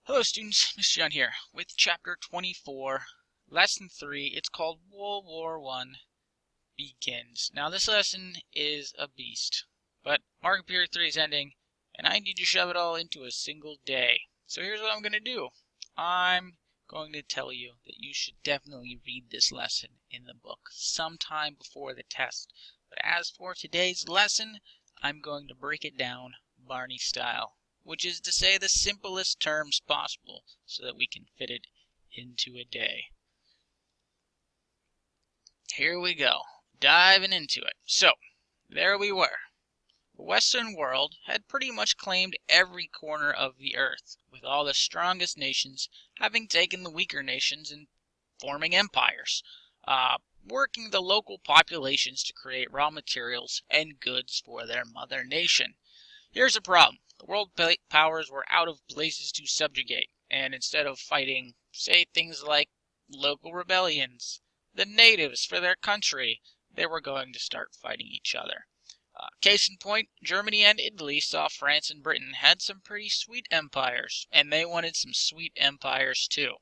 Hello students, Mr. John here with Chapter 24, Lesson 3. It's called World War I Begins. Now this lesson is a beast, but marking period 3 is ending, and I need to shove it all into a single day. So here's what I'm going to do. I'm going to tell you that you should definitely read this lesson in the book sometime before the test. But as for today's lesson, I'm going to break it down Barney style, which is to say the simplest terms possible so that we can fit it into a day. Here we go, diving into it. So, there we were. The Western world had pretty much claimed every corner of the earth, with all the strongest nations having taken the weaker nations and forming empires, working the local populations to create raw materials and goods for their mother nation. Here's the problem. The world powers were out of places to subjugate, and instead of fighting, say, things like local rebellions, the natives for their country, they were going to start fighting each other. Case in point, Germany and Italy saw France and Britain had some pretty sweet empires, and they wanted some sweet empires too.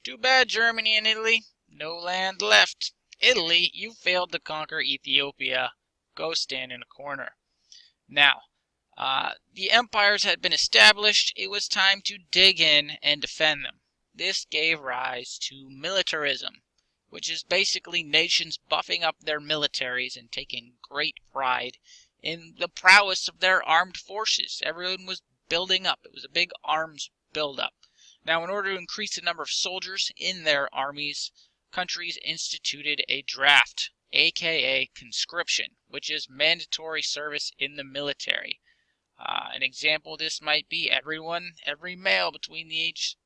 Too bad, Germany and Italy. No land left. Italy, you failed to conquer Ethiopia. Go stand in a corner. Now, the empires had been established. It was time to dig in and defend them. This gave rise to militarism, which is basically nations buffing up their militaries and taking great pride in the prowess of their armed forces. Everyone was building up. It was a big arms buildup. Now, in order to increase the number of soldiers in their armies, countries instituted a draft, aka conscription, which is mandatory service in the military. An example of this might be every male between the age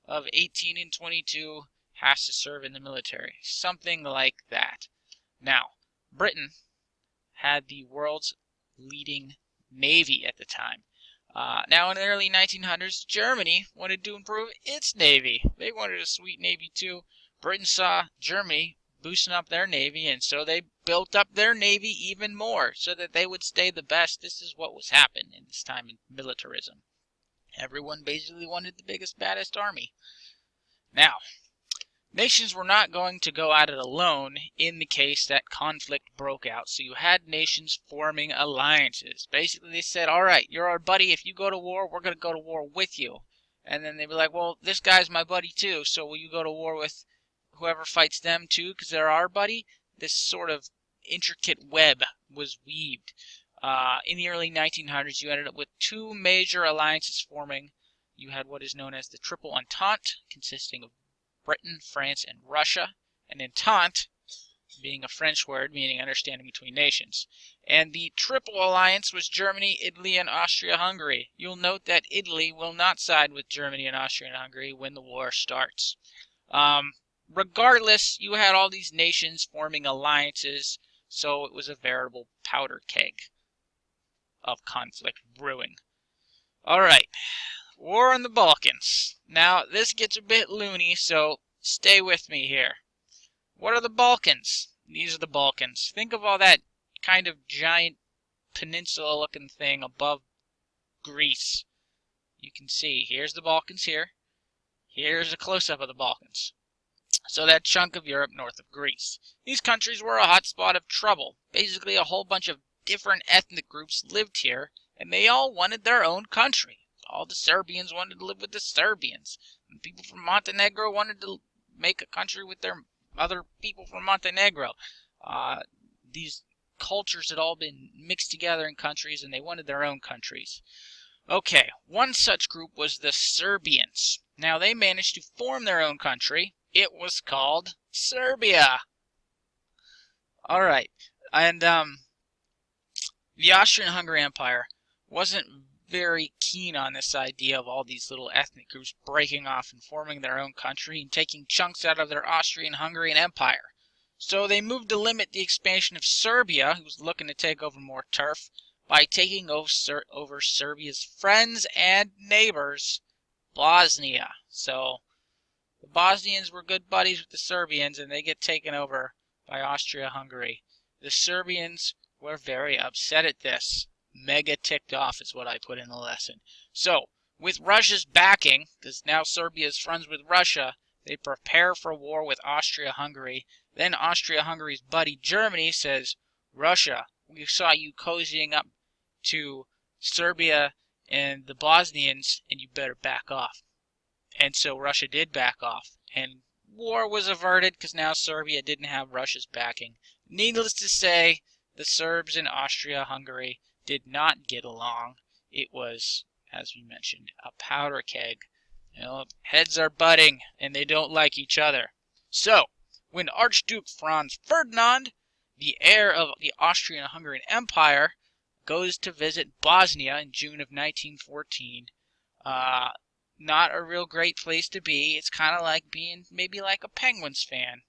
of 18 and 22 has to serve in the military. Something like that. Now, Britain had the world's leading navy at the time. Now, in the early 1900s, Germany wanted to improve its navy. They wanted a sweet navy too. Britain saw Germany boosting up their navy, and so they built up their navy even more so that they would stay the best. This is what was happening in this time in militarism. Everyone basically wanted the biggest, baddest army. Now, nations were not going to go at it alone in the case that conflict broke out, so you had nations forming alliances. Basically, they said, all right, you're our buddy. If you go to war, we're going to go to war with you. And then they'd be like, well, this guy's my buddy too, so will you go to war with whoever fights them too, because they're our buddy? This sort of intricate web was weaved. In the early 1900s, you ended up with two major alliances forming. You had what is known as the Triple Entente, consisting of Britain, France, and Russia, and Entente being a French word meaning understanding between nations. And the Triple Alliance was Germany, Italy, and Austria-Hungary. You'll note that Italy will not side with Germany and Austria-Hungary when the war starts. Regardless, you had all these nations forming alliances, so it was a veritable powder keg of conflict brewing. Alright, war in the Balkans. Now, this gets a bit loony, so stay with me here. What are the Balkans? These are the Balkans. Think of all that kind of giant peninsula-looking thing above Greece. You can see, here's the Balkans here. Here's a close-up of the Balkans. So that chunk of Europe north of Greece. These countries were a hotspot of trouble. Basically, a whole bunch of different ethnic groups lived here, and they all wanted their own country. All the Serbians wanted to live with the Serbians. And people from Montenegro wanted to make a country with their other people from Montenegro. These cultures had all been mixed together in countries, and they wanted their own countries. Okay, one such group was the Serbians. Now, they managed to form their own country. It was called Serbia. Alright, and the Austrian-Hungary Empire wasn't very keen on this idea of all these little ethnic groups breaking off and forming their own country and taking chunks out of their Austrian-Hungarian Empire. So they moved to limit the expansion of Serbia, who was looking to take over more turf, by taking over Serbia's friends and neighbors, Bosnia. So the Bosnians were good buddies with the Serbians, and they get taken over by Austria-Hungary. The Serbians were very upset at this. Mega ticked off is what I put in the lesson. So, With Russia's backing, because now Serbia is friends with Russia, they prepare for war with Austria-Hungary. Then Austria-Hungary's buddy Germany says, Russia, we saw you cozying up to Serbia and the Bosnians, and you better back off. And so Russia did back off, and war was averted because now Serbia didn't have Russia's backing. Needless to say, the Serbs in Austria-Hungary did not get along. It was, as we mentioned, a powder keg. Heads are butting, and they don't like each other. So, when Archduke Franz Ferdinand, the heir of the Austrian-Hungarian Empire, goes to visit Bosnia in June of 1914, not a real great place to be. It's kind of like being maybe like a Penguins fan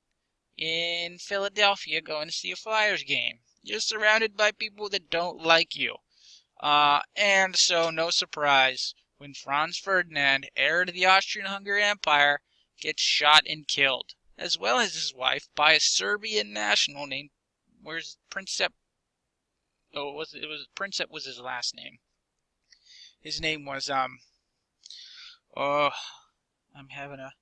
in Philadelphia going to see a Flyers game. You're surrounded by people that don't like you. And so, no surprise, when Franz Ferdinand, heir to the Austrian-Hungarian Empire, gets shot and killed, as well as his wife, by a Serbian national named, where's Princep? Oh, it was Princep was his last name. His name was oh, I'm having a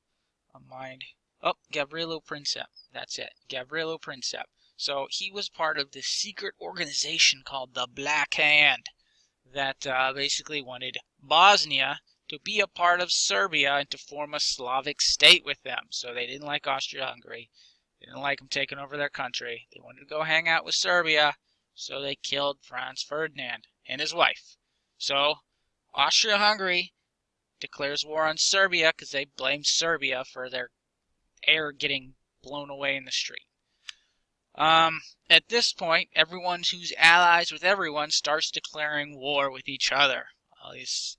mind. Oh, Gavrilo Princip. That's it. Gavrilo Princip. So he was part of this secret organization called the Black Hand that basically wanted Bosnia to be a part of Serbia and to form a Slavic state with them. So they didn't like Austria-Hungary. They didn't like them taking over their country. They wanted to go hang out with Serbia. So they killed Franz Ferdinand and his wife. So Austria-Hungary declares war on Serbia because they blame Serbia for their heir getting blown away in the street. At this point, everyone who's allies with everyone starts declaring war with each other. This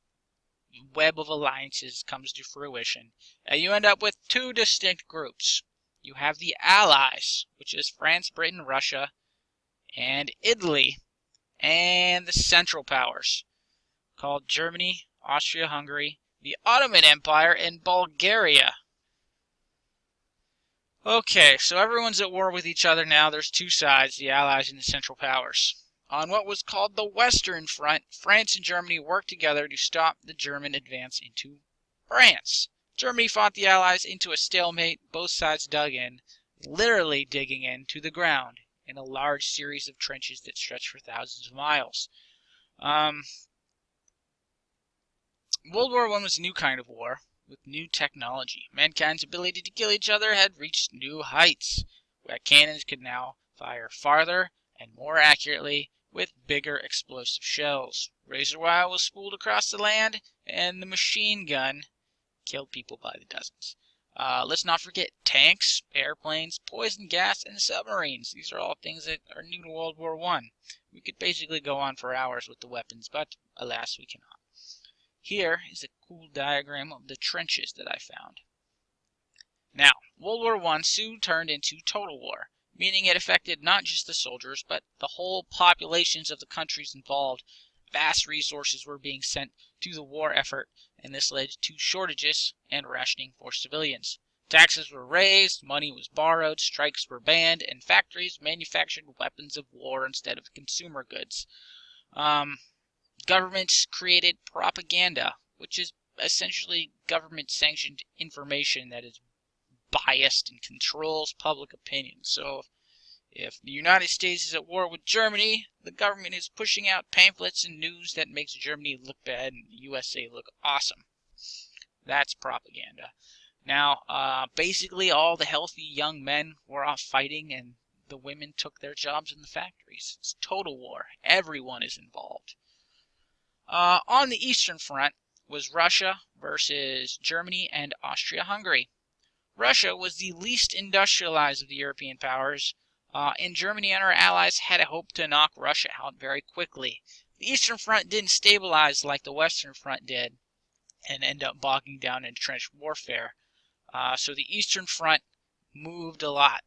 web of alliances comes to fruition. You end up with two distinct groups. You have the Allies, which is France, Britain, Russia, and Italy, and the Central Powers, called Germany, Austria-Hungary, the Ottoman Empire, and Bulgaria. Okay, so everyone's at war with each other now. There's two sides, the Allies and the Central Powers. On what was called the Western Front, France and Germany worked together to stop the German advance into France. Germany fought the Allies into a stalemate. Both sides dug in, literally digging into the ground, in a large series of trenches that stretched for thousands of miles. World War I was a new kind of war, with new technology. Mankind's ability to kill each other had reached new heights, where cannons could now fire farther and more accurately with bigger explosive shells. Razor wire was spooled across the land, and the machine gun killed people by the dozens. Let's not forget tanks, airplanes, poison gas, and submarines. These are all things that are new to World War I. We could basically go on for hours with the weapons, but alas, we cannot. Here is a cool diagram of the trenches that I found. Now, World War I soon turned into total war, meaning it affected not just the soldiers, but the whole populations of the countries involved. Vast resources were being sent to the war effort, and this led to shortages and rationing for civilians. Taxes were raised, money was borrowed, strikes were banned, and factories manufactured weapons of war instead of consumer goods. Governments created propaganda, which is essentially government-sanctioned information that is biased and controls public opinion. So if the United States is at war with Germany, the government is pushing out pamphlets and news that makes Germany look bad and the USA look awesome. That's propaganda. Now, basically all the healthy young men were off fighting and the women took their jobs in the factories. It's total war. Everyone is involved. On the Eastern Front was Russia versus Germany and Austria-Hungary. Russia was the least industrialized of the European powers, and Germany and her allies had a hope to knock Russia out very quickly. The Eastern Front didn't stabilize like the Western Front did and end up bogging down in trench warfare. So the Eastern Front moved a lot.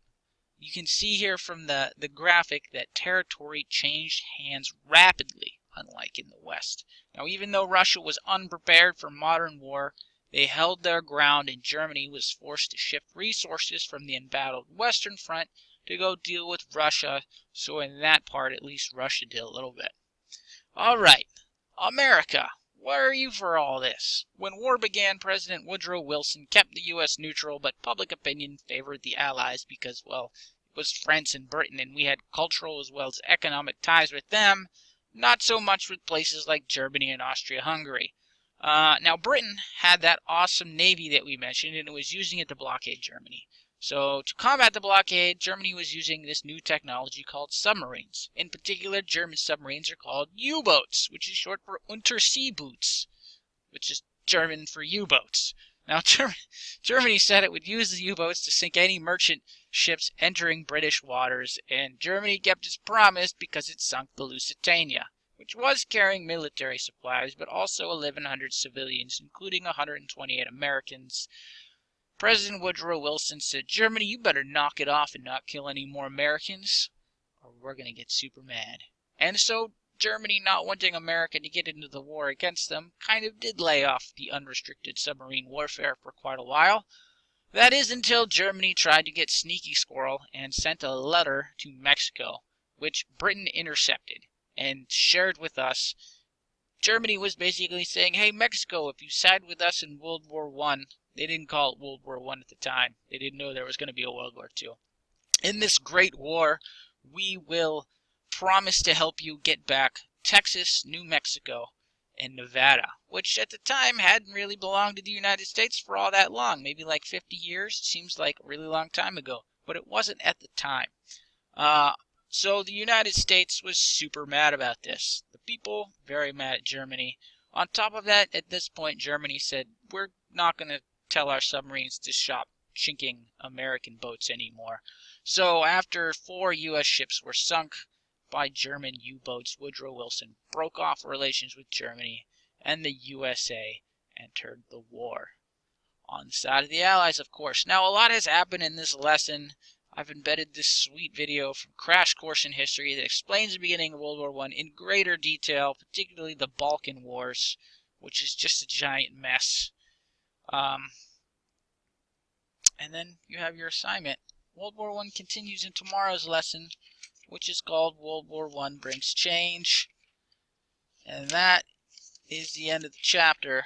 You can see here from the graphic that territory changed hands rapidly, unlike in the West. Now, even though Russia was unprepared for modern war, they held their ground, and Germany was forced to shift resources from the embattled Western Front to go deal with Russia, so in that part, at least, Russia did a little bit. All right, America. Where are you for all this? When war began, President Woodrow Wilson kept the U.S. neutral, but public opinion favored the Allies because, well, it was France and Britain, and we had cultural as well as economic ties with them, not so much with places like Germany and Austria-Hungary. Now, Britain had that awesome navy that we mentioned, and it was using it to blockade Germany. So, to combat the blockade, Germany was using this new technology called submarines. In particular, German submarines are called U-boats, which is short for Unterseeboots, which is German for U-boats. Now, Germany said it would use the U-boats to sink any merchant ships entering British waters, and Germany kept its promise because it sunk the Lusitania, which was carrying military supplies, but also 1,100 civilians, including 128 Americans. President Woodrow Wilson said, "Germany, you better knock it off and not kill any more Americans, or we're going to get super mad." And so Germany, not wanting America to get into the war against them, kind of did lay off the unrestricted submarine warfare for quite a while. That is until Germany tried to get sneaky squirrel and sent a letter to Mexico, which Britain intercepted and shared with us. Germany was basically saying, hey, Mexico, if you side with us in World War I, they didn't call it World War I at the time. They didn't know there was going to be a World War II. In this great war, we will promise to help you get back Texas, New Mexico, and Nevada, which at the time hadn't really belonged to the United States for all that long, maybe like 50 years. Seems like a really long time ago, but it wasn't at the time. So the United States was super mad about this. The people, very mad at Germany. On top of that, at this point, Germany said, we're not going to tell our submarines to stop sinking American boats anymore. So after 4 U.S. ships were sunk by German U-boats, Woodrow Wilson broke off relations with Germany, and the USA entered the war. On the side of the Allies, of course. Now, a lot has happened in this lesson. I've embedded this sweet video from Crash Course in History that explains the beginning of World War I in greater detail, particularly the Balkan Wars, which is just a giant mess. And then you have your assignment. World War I continues in tomorrow's lesson, which is called World War I Brings Change. And that is the end of the chapter.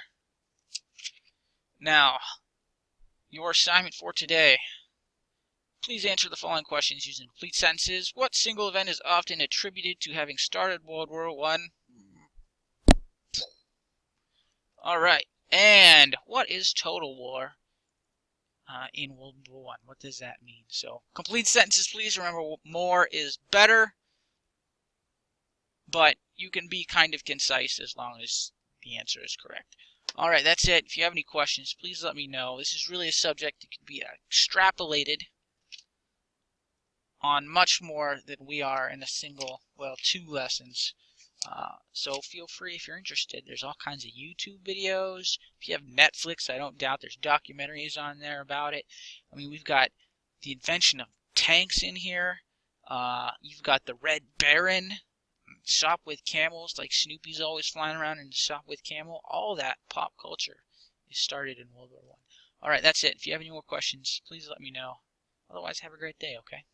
Now, your assignment for today. Please answer the following questions using complete sentences. What single event is often attributed to having started World War I? Alright. And what is total war in World War I? What does that mean? So, complete sentences, please. Remember, more is better. But you can be kind of concise as long as the answer is correct. Alright, that's it. If you have any questions, please let me know. This is really a subject that can be extrapolated on much more than we are in a single, well, 2 lessons. So feel free if you're interested. There's all kinds of YouTube videos. If you have Netflix, I don't doubt there's documentaries on there about it. I mean, we've got the invention of tanks in here. You've got the Red Baron, shop with camels, like Snoopy's always flying around in the shop with camel. All that pop culture is started in World War I. Alright, that's it. If you have any more questions, please let me know. Otherwise, have a great day, okay?